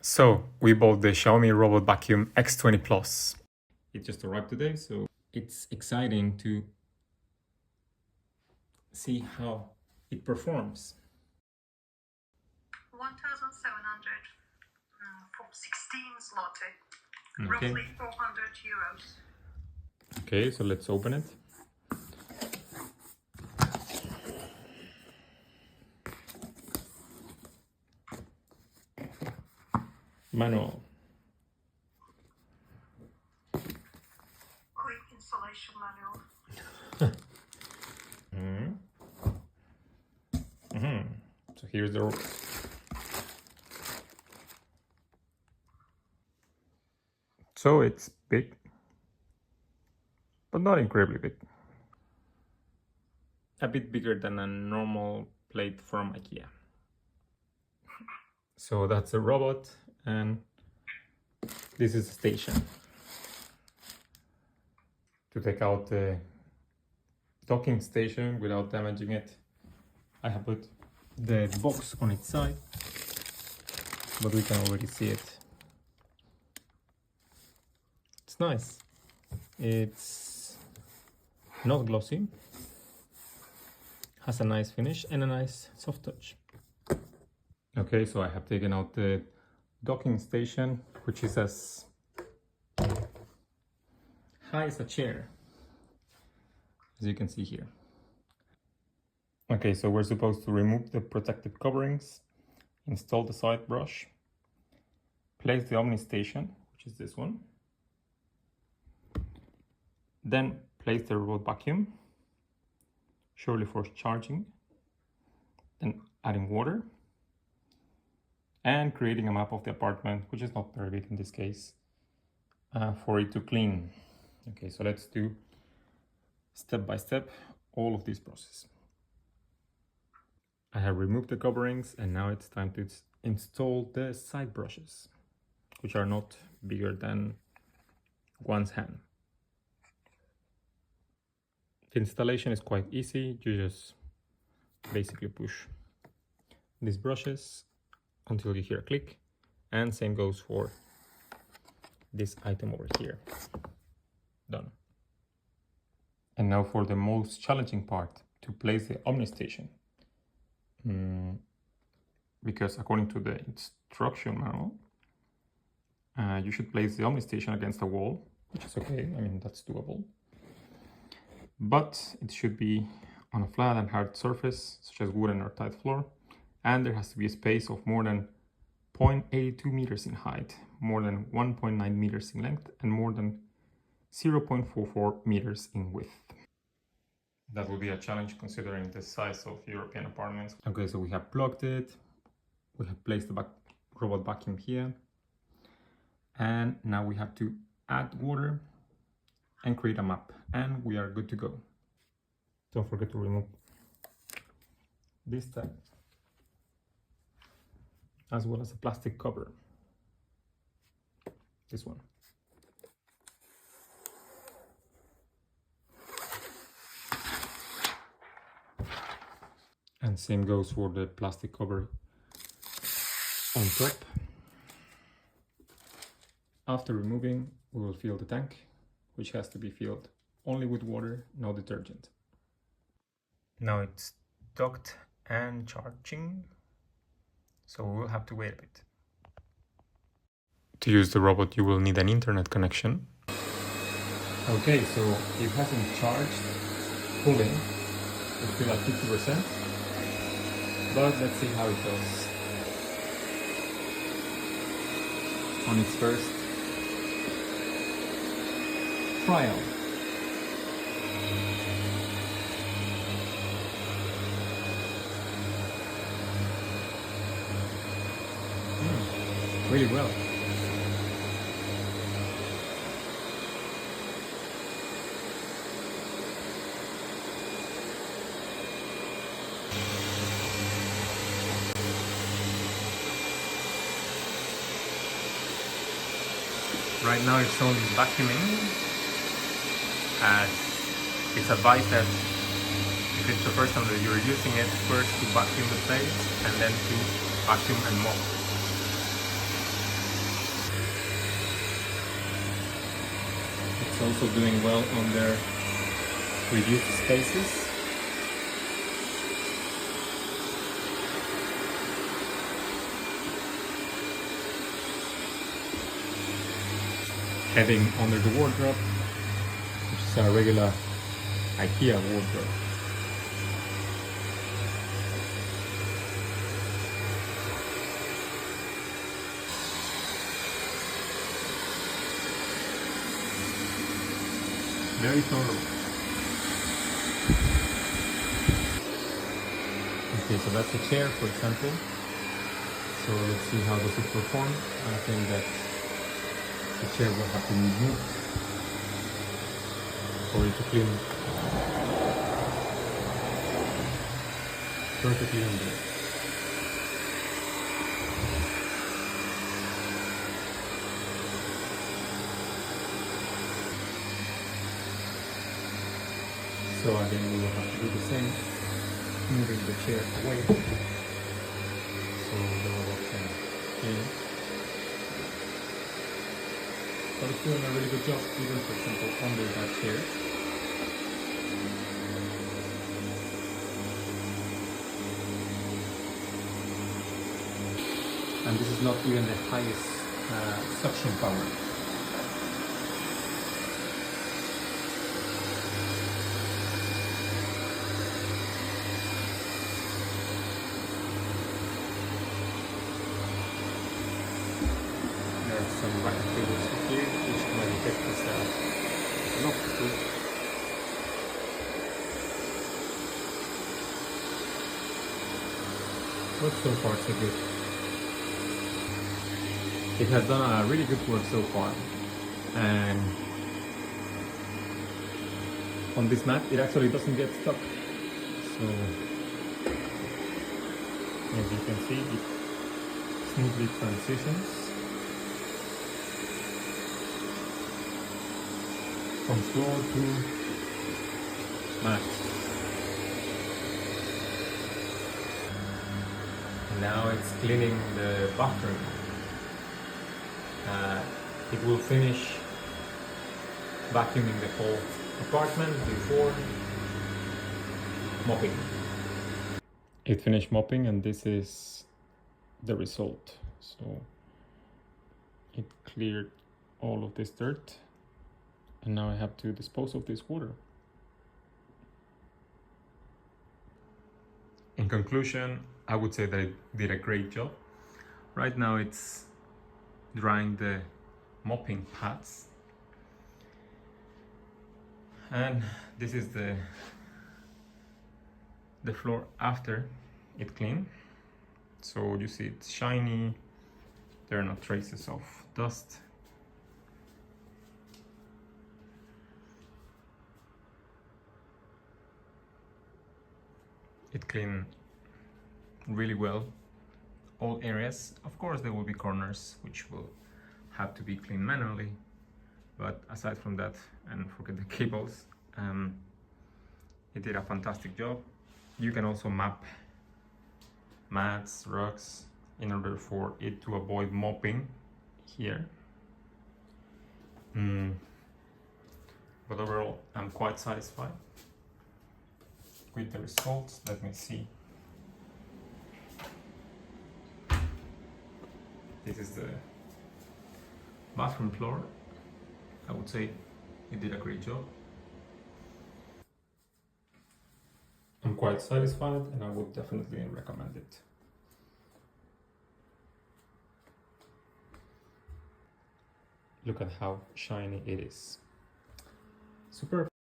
So we bought the Xiaomi Robot Vacuum X20 Plus. It just arrived today, so it's exciting to see how it performs. 1,700 for 16 zloty, Okay. roughly 400 euros. Okay, so let's open it. Manual. Quick installation manual. So here's the robot. So it's big, but not incredibly big. A bit bigger than a normal plate from IKEA. So that's the robot, and this is the station. To take out the docking station without damaging it, I have put the box on its side, but we can already see it. It's nice. It's not glossy, has a nice finish and a nice soft touch. Okay, so I have taken out the docking station, which is as high as a chair, as you can see here. Okay, so we're supposed to remove the protective coverings, install the side brush, place the Omni station, which is this one, then place the robot vacuum, surely for charging, then adding water, and creating a map of the apartment, which is not very big in this case, for it to clean. Okay, so let's do step by step all of this process. I have removed the coverings, and now it's time to install the side brushes, which are not bigger than one's hand. The installation is quite easy. You just basically push these brushes until you hear a click, and same goes for this item over here. Done. And now for the most challenging part, to place the Omni station. Because according to the instruction manual, you should place the Omni station against the wall, which is okay. I mean, that's doable. But it should be on a flat and hard surface, such as wooden or tile floor, and there has to be a space of more than 0.82 meters in height, more than 1.9 meters in length, and more than 0.44 meters in width. That will be a challenge considering the size of European apartments. Okay, so we have plugged it, we have placed the robot vacuum here, and now we have to add water and create a map, and we are good to go. Don't forget to remove this tag, as well as a plastic cover, this one. And same goes for the plastic cover on top. After removing, we will fill the tank, which has to be filled only with water, no detergent. Now it's docked and charging, so we'll have to wait a bit. To use the robot, you will need an internet connection. Okay, so it hasn't charged fully. It's still at 50%. But let's see how it goes on its first trial. Really well. Right now it's only vacuuming, as it's advised that if it's the first time that you're using it, first to vacuum the place and then to vacuum and mop. It's also doing well on their reduced spaces. Heading under the wardrobe, which is a regular IKEA wardrobe. Very tolerable. Okay, so that's a chair, for example. So let's see how does it perform. I think that the chair will have to be moved for it to clean perfectly on there. So again, we will have to do the same, moving the chair away so the robot can clean it. But it's doing a really good job, even for example under that chair. And this is not even the highest suction power. There are some bracket cables here, which might detect this lock too. But so far so good. It has done a really good work so far, and on this mat it actually doesn't get stuck. So as you can see, it smoothly transitions from floor to mat. And now it's cleaning the bathroom. It will finish vacuuming the whole apartment before mopping. It finished mopping, and this is the result. So it cleared all of this dirt, and now I have to dispose of this water. In conclusion, I would say that it did a great job. Right now it's drying the mopping pads, and this is the floor after it cleaned. So you see it's shiny, there are no traces of dust. It cleaned really well all areas. Of course there will be corners which will have to be cleaned manually, but aside from that, and forget the cables, it did a fantastic job. You can also map mats, rugs, in order for it to avoid mopping here. But overall, I'm quite satisfied with the results. Let me see. This is the bathroom floor. I would say it did a great job. I'm quite satisfied, and I would definitely recommend it. Look at how shiny it is. Superb.